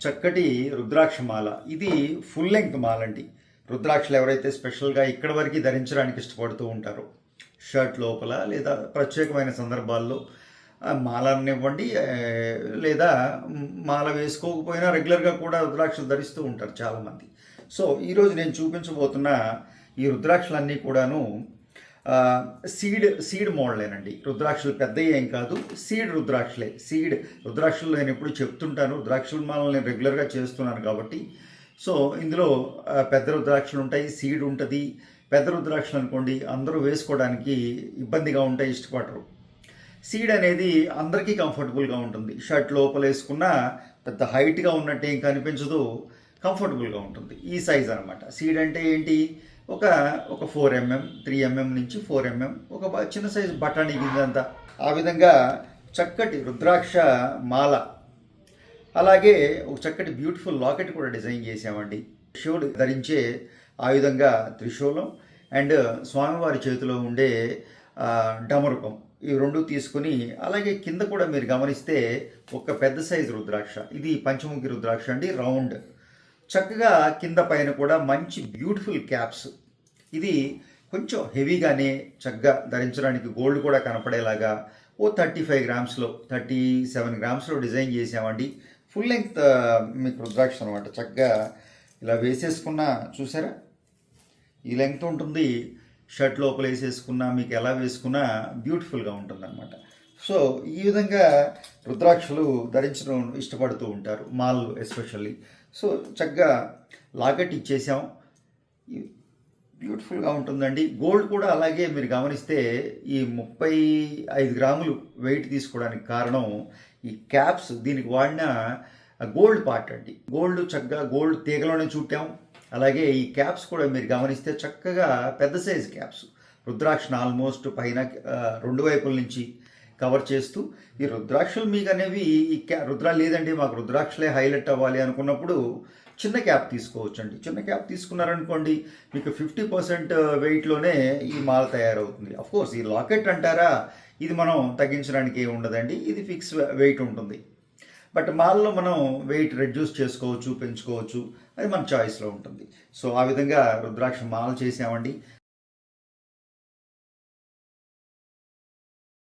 చక్కటి రుద్రాక్ష మాల. ఇది full length మాల అండి. రుద్రాక్షలు ఎవరైతే స్పెషల్గా ఇక్కడ వరకు ధరించడానికి ఇష్టపడుతూ ఉంటారో, షర్ట్ లోపల లేదా ప్రత్యేకమైన సందర్భాల్లో మాలనివ్వండి, లేదా మాల వేసుకోకపోయినా రెగ్యులర్గా కూడా రుద్రాక్షలు ధరిస్తూ ఉంటారు చాలామంది. సో ఈరోజు నేను చూపించబోతున్న ఈ రుద్రాక్షలన్నీ కూడాను సీడ్ మోడలేనండి. రుద్రాక్షలు పెద్దవి ఏం కాదు, సీడ్ రుద్రాక్షలే. సీడ్ రుద్రాక్షలు నేను ఎప్పుడు చెప్తుంటాను, రుద్రాక్షల మాలను నేను రెగ్యులర్గా చేస్తున్నాను కాబట్టి. సో ఇందులో పెద్ద రుద్రాక్షలు ఉంటాయి, సీడ్ ఉంటుంది. పెద్ద రుద్రాక్షలు అనుకోండి అందరూ వేసుకోవడానికి ఇబ్బందిగా ఉంటాయి, ఇష్టపడరు. సీడ్ అనేది అందరికీ కంఫర్టబుల్గా ఉంటుంది. షర్ట్ లోపల వేసుకున్నా పెద్ద హైట్గా ఉన్నట్టు ఏం కనిపించదు, కంఫర్టబుల్గా ఉంటుంది. ఈ సైజ్ అనమాట. సీడ్ అంటే ఏంటి, ఒక 4mm, 3mm నుంచి 4mm, ఒక చిన్న సైజు బఠానీ గింజంతా. ఆ విధంగా చక్కటి రుద్రాక్ష మాల, అలాగే ఒక చక్కటి బ్యూటిఫుల్ లాకెట్ కూడా డిజైన్ చేసామండి. శివుడు ధరించే ఆయుధంగా త్రిశూలం అండ్ స్వామివారి చేతిలో ఉండే డమరుకం, ఈ రెండు తీసుకుని, అలాగే కింద కూడా మీరు గమనిస్తే ఒక పెద్ద సైజు రుద్రాక్ష. ఇది పంచముఖి రుద్రాక్ష అండి, రౌండ్. చక్కగా కింద పైన కూడా మంచి బ్యూటిఫుల్ క్యాప్స్. ఇది కొంచెం హెవీగానే చక్కగా ధరించడానికి గోల్డ్ కూడా కనపడేలాగా 35 గ్రామ్స్లో 37 గ్రామ్స్లో డిజైన్ చేసామండి. ఫుల్ లెంగ్త్ మీకు రుద్రాక్ష అనమాట. చక్కగా ఇలా వేసేసుకున్న, చూసారా ఈ లెంగ్త్ ఉంటుంది. షర్ట్ లోపల వేసేసుకున్నా, మీకు ఎలా వేసుకున్నా బ్యూటిఫుల్గా ఉంటుంది అనమాట. సో ఈ విధంగా రుద్రాక్షలు ధరించడం ఇష్టపడుతూ ఉంటారు మాల్లో ఎస్పెషల్లీ. సో చక్కగా లాకెట్ ఇచ్చేసాం, బ్యూటిఫుల్గా ఉంటుందండి. గోల్డ్ కూడా అలాగే మీరు గమనిస్తే ఈ 35 గ్రాములు వెయిట్ తీసుకోవడానికి కారణం ఈ క్యాప్స్. దీనికి వాడిన గోల్డ్ పార్ట్ అండి. గోల్డ్ చక్కగా గోల్డ్ తీగలోనే చుట్టాం. అలాగే ఈ క్యాప్స్ కూడా మీరు గమనిస్తే చక్కగా పెద్ద సైజు క్యాప్స్. రుద్రాక్షను ఆల్మోస్ట్ పైన 2 వైపుల నుంచి కవర్ చేస్తూ, ఈ రుద్రాక్షలు మీకు అనేవి ఈ రుద్రాలు లేదండి మాకు రుద్రాక్షలే హైలైట్ అవ్వాలి అనుకున్నప్పుడు చిన్న క్యాప్ తీసుకోవచ్చు అండి. చిన్న క్యాప్ తీసుకున్నారనుకోండి మీకు 50% వెయిట్లోనే ఈ మాల తయారవుతుంది. అఫ్కోర్స్ ఈ లాకెట్ అంటారా, ఇది మనం తగ్గించడానికి ఏమి ఉండదండి, ఇది ఫిక్స్ వెయిట్ ఉంటుంది. బట్ మాల్లో మనం వెయిట్ రెడ్యూస్ చేసుకోవచ్చు, పెంచుకోవచ్చు, అది మన చాయిస్లో ఉంటుంది. సో ఆ విధంగా రుద్రాక్ష మాల చేసామండి.